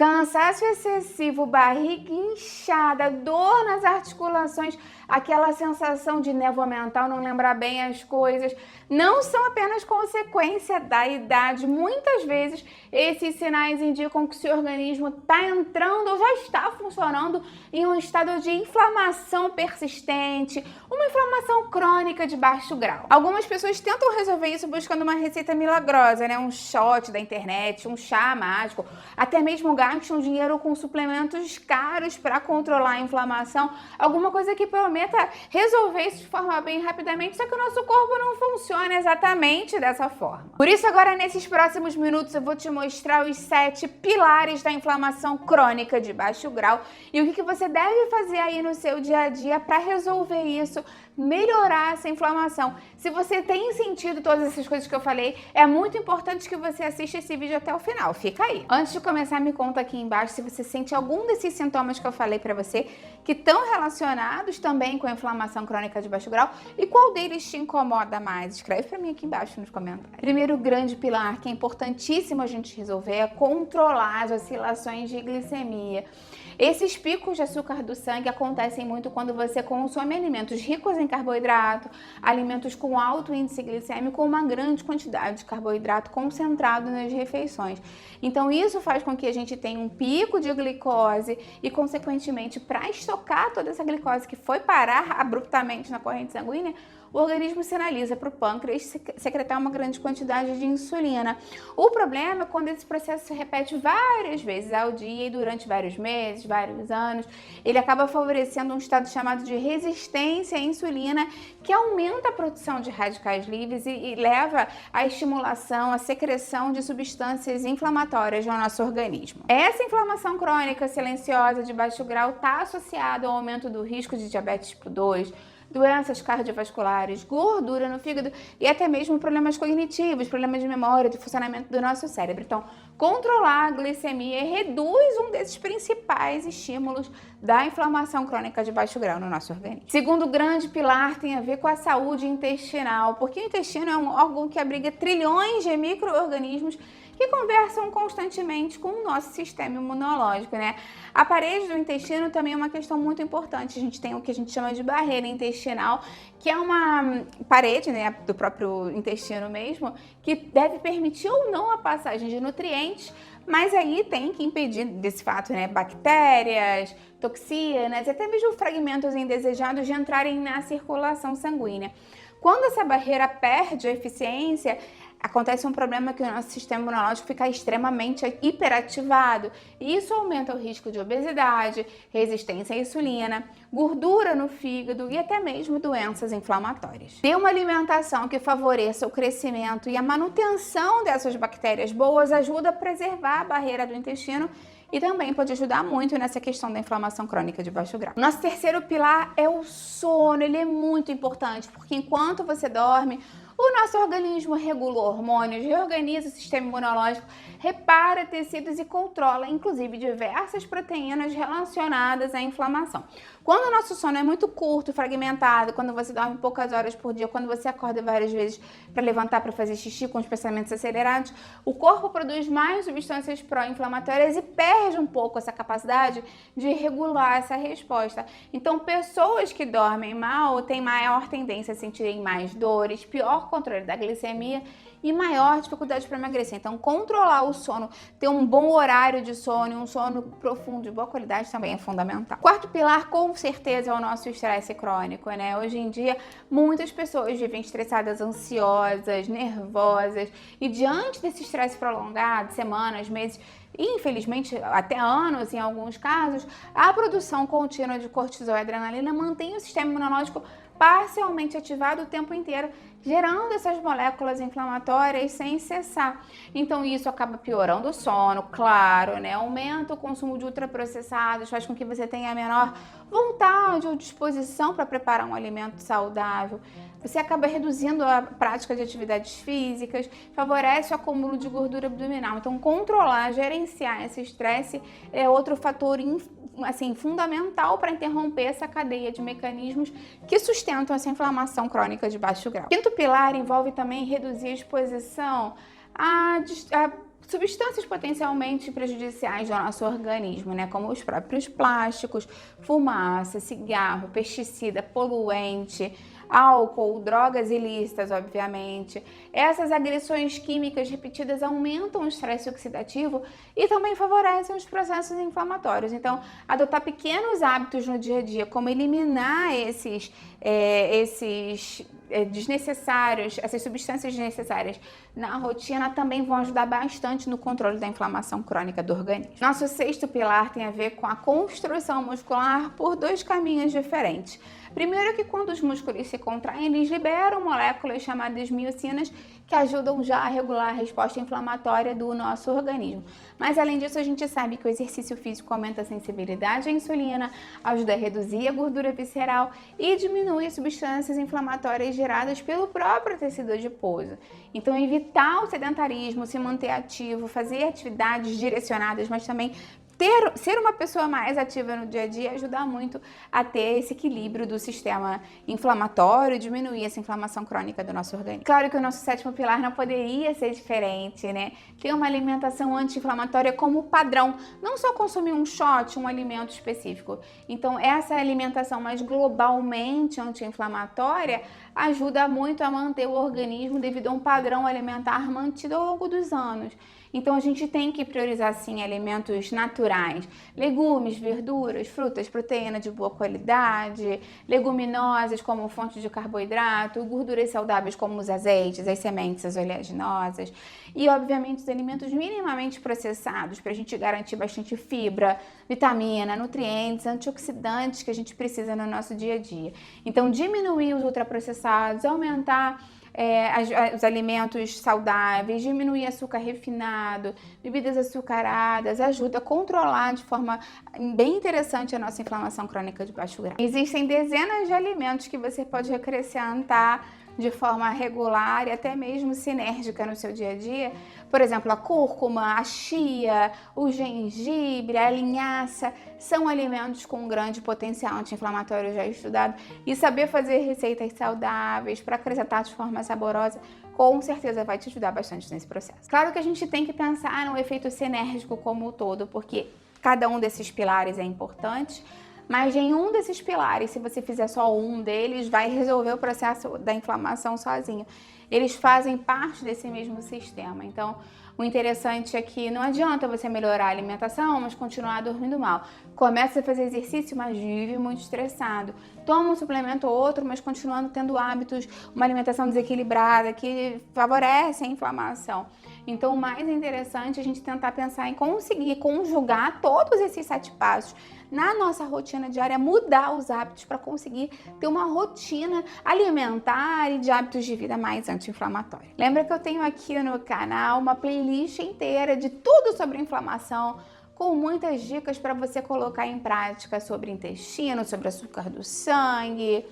Cansaço excessivo, barriga inchada, dor nas articulações, aquela sensação de névoa mental, não lembrar bem as coisas, não são apenas consequência da idade. Muitas vezes esses sinais indicam que o seu organismo está entrando ou já está funcionando em um estado de inflamação persistente, uma inflamação crônica de baixo grau. Algumas pessoas tentam resolver isso buscando uma receita milagrosa, né? Um shot da internet, um chá mágico, até mesmo gastam dinheiro com suplementos caros para controlar a inflamação, alguma coisa que prometa resolver isso de forma bem rapidamente, só que o nosso corpo não funciona exatamente dessa forma. Por isso agora nesses próximos minutos eu vou te mostrar os 7 pilares da inflamação crônica de baixo grau e o que você deve fazer aí no seu dia a dia para resolver isso, melhorar essa inflamação. Se você tem sentido todas essas coisas que eu falei, é muito importante que você assista esse vídeo até o final, fica aí. Antes de começar, me conta aqui embaixo se você sente algum desses sintomas que eu falei pra você, que estão relacionados também com a inflamação crônica de baixo grau e qual deles te incomoda mais. Escreve pra mim aqui embaixo nos comentários. Primeiro grande pilar que é importantíssimo a gente resolver é controlar as oscilações de glicemia. Esses picos de açúcar do sangue acontecem muito quando você consome alimentos ricos em carboidrato, alimentos com alto índice glicêmico ou uma grande quantidade de carboidrato concentrado nas refeições. Então isso faz com que a gente tenha um pico de glicose e, consequentemente, para estocar toda essa glicose que foi parar abruptamente na corrente sanguínea, o organismo sinaliza para o pâncreas secretar uma grande quantidade de insulina. O problema é quando esse processo se repete várias vezes ao dia e durante vários meses, vários anos, ele acaba favorecendo um estado chamado de resistência à insulina, que aumenta a produção de radicais livres e leva à estimulação, à secreção de substâncias inflamatórias no nosso organismo. Essa inflamação crônica silenciosa de baixo grau está associada ao aumento do risco de diabetes tipo 2, doenças cardiovasculares, gordura no fígado e até mesmo problemas cognitivos, problemas de memória, de funcionamento do nosso cérebro. Então, controlar a glicemia reduz um desses principais estímulos da inflamação crônica de baixo grau no nosso organismo. Segundo grande pilar tem a ver com a saúde intestinal, porque o intestino é um órgão que abriga trilhões de micro-organismos que conversam constantemente com o nosso sistema imunológico, né? A parede do intestino também é uma questão muito importante. A gente tem o que a gente chama de barreira intestinal, que é uma parede, né, do próprio intestino mesmo, que deve permitir ou não a passagem de nutrientes, mas aí tem que impedir desse fato, né, bactérias, toxinas, até mesmo fragmentos indesejados de entrarem na circulação sanguínea. Quando essa barreira perde a eficiência, acontece um problema que o nosso sistema imunológico fica extremamente hiperativado e isso aumenta o risco de obesidade, resistência à insulina, gordura no fígado e até mesmo doenças inflamatórias. Ter uma alimentação que favoreça o crescimento e a manutenção dessas bactérias boas ajuda a preservar a barreira do intestino e também pode ajudar muito nessa questão da inflamação crônica de baixo grau. Nosso terceiro pilar é o sono. Ele é muito importante porque enquanto você dorme, o nosso organismo regula hormônios, reorganiza o sistema imunológico, repara tecidos e controla, inclusive, diversas proteínas relacionadas à inflamação. Quando o nosso sono é muito curto, fragmentado, quando você dorme poucas horas por dia, quando você acorda várias vezes para levantar para fazer xixi com os pensamentos acelerados, o corpo produz mais substâncias pró-inflamatórias e perde um pouco essa capacidade de regular essa resposta. Então, pessoas que dormem mal têm maior tendência a sentirem mais dores, pior controle da glicemia e maior dificuldade para emagrecer. Então, controlar o sono, ter um bom horário de sono, um sono profundo de boa qualidade também é fundamental. Quarto pilar, com certeza, é o nosso estresse crônico, né? Hoje em dia, muitas pessoas vivem estressadas, ansiosas, nervosas e diante desse estresse prolongado, semanas, meses, e infelizmente até anos em alguns casos, a produção contínua de cortisol e adrenalina mantém o sistema imunológico parcialmente ativado o tempo inteiro, gerando essas moléculas inflamatórias sem cessar. Então isso acaba piorando o sono, claro, né? Aumenta o consumo de ultraprocessados, faz com que você tenha menor vontade ou disposição para preparar um alimento saudável. Você acaba reduzindo a prática de atividades físicas, favorece o acúmulo de gordura abdominal. Então controlar, gerenciar esse estresse é outro fator assim, fundamental para interromper essa cadeia de mecanismos que sustentam essa inflamação crônica de baixo grau. Quinto pilar envolve também reduzir a exposição a substâncias potencialmente prejudiciais ao nosso organismo, né? Como os próprios plásticos, fumaça, cigarro, pesticida, poluente, álcool, drogas ilícitas, obviamente. Essas agressões químicas repetidas aumentam o estresse oxidativo e também favorecem os processos inflamatórios. Então, adotar pequenos hábitos no dia a dia, como eliminar esses desnecessários, essas substâncias desnecessárias na rotina também vão ajudar bastante no controle da inflamação crônica do organismo. Nosso sexto pilar tem a ver com a construção muscular por dois caminhos diferentes. Primeiro que quando os músculos se contraem, eles liberam moléculas chamadas miocinas que ajudam já a regular a resposta inflamatória do nosso organismo. Mas além disso, a gente sabe que o exercício físico aumenta a sensibilidade à insulina, ajuda a reduzir a gordura visceral e diminui as substâncias inflamatórias geradas pelo próprio tecido adiposo. Então, evitar o sedentarismo, se manter ativo, fazer atividades direcionadas, mas também ser uma pessoa mais ativa no dia a dia ajuda muito a ter esse equilíbrio do sistema inflamatório, diminuir essa inflamação crônica do nosso organismo. Claro que o nosso sétimo pilar não poderia ser diferente, né? Ter uma alimentação anti-inflamatória como padrão, não só consumir um shot, um alimento específico. Então, essa alimentação mais globalmente anti-inflamatória ajuda muito a manter o organismo devido a um padrão alimentar mantido ao longo dos anos. Então, a gente tem que priorizar, sim, alimentos naturais, legumes, verduras, frutas, proteína de boa qualidade, leguminosas como fonte de carboidrato, gorduras saudáveis como os azeites, as sementes, as oleaginosas e, obviamente, os alimentos minimamente processados para a gente garantir bastante fibra, vitamina, nutrientes, antioxidantes que a gente precisa no nosso dia a dia. Então, diminuir os ultraprocessados, aumentar os alimentos saudáveis, diminuir açúcar refinado, bebidas açucaradas, ajuda a controlar de forma bem interessante a nossa inflamação crônica de baixo grau. Existem dezenas de alimentos que você pode acrescentar de forma regular e até mesmo sinérgica no seu dia a dia. Por exemplo, a cúrcuma, a chia, o gengibre, a linhaça são alimentos com grande potencial anti-inflamatório já estudado, e saber fazer receitas saudáveis para acrescentar de forma saborosa com certeza vai te ajudar bastante nesse processo. Claro que a gente tem que pensar no efeito sinérgico como um todo, porque cada um desses pilares é importante, mas em um desses pilares, se você fizer só um deles, vai resolver o processo da inflamação sozinho. Eles fazem parte desse mesmo sistema. Então, o interessante é que não adianta você melhorar a alimentação, mas continuar dormindo mal. Começa a fazer exercício, mas vive muito estressado. Toma um suplemento ou outro, mas continuando tendo hábitos, uma alimentação desequilibrada que favorece a inflamação. Então, o mais interessante é a gente tentar pensar em conseguir conjugar todos esses 7 passos na nossa rotina diária, mudar os hábitos para conseguir ter uma rotina alimentar e de hábitos de vida mais anti-inflamatória. Lembra que eu tenho aqui no canal uma playlist inteira de tudo sobre inflamação, com muitas dicas para você colocar em prática sobre intestino, sobre açúcar do sangue,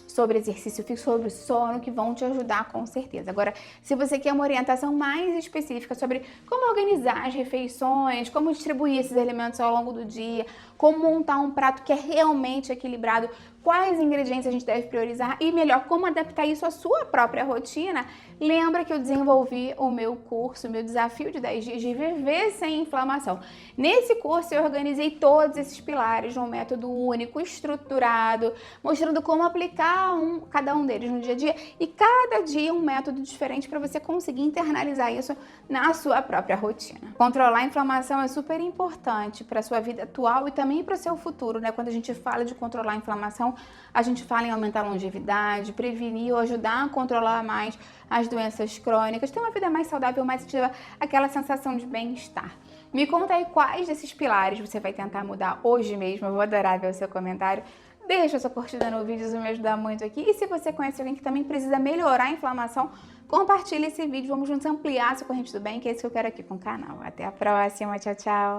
sobre exercício físico, sobre sono, que vão te ajudar com certeza. Agora, se você quer uma orientação mais específica sobre como organizar as refeições, como distribuir esses alimentos ao longo do dia, como montar um prato que é realmente equilibrado, quais ingredientes a gente deve priorizar e, melhor, como adaptar isso à sua própria rotina, lembra que eu desenvolvi o meu curso, o meu desafio de 10 dias de viver sem inflamação. Nesse curso eu organizei todos esses pilares num método único, estruturado, mostrando como aplicar cada um deles no dia a dia e cada dia um método diferente para você conseguir internalizar isso na sua própria rotina. Controlar a inflamação é super importante para a sua vida atual e também para o seu futuro, né? Quando a gente fala de controlar a inflamação, a gente fala em aumentar a longevidade, prevenir ou ajudar a controlar mais as doenças crônicas, ter uma vida mais saudável, mais ativa, aquela sensação de bem-estar. Me conta aí quais desses pilares você vai tentar mudar hoje mesmo, eu vou adorar ver o seu comentário. Deixa a sua curtida no vídeo, isso me ajuda muito aqui. E se você conhece alguém que também precisa melhorar a inflamação, compartilhe esse vídeo, vamos juntos ampliar a sua corrente do bem, que é isso que eu quero aqui com o canal. Até a próxima, tchau, tchau!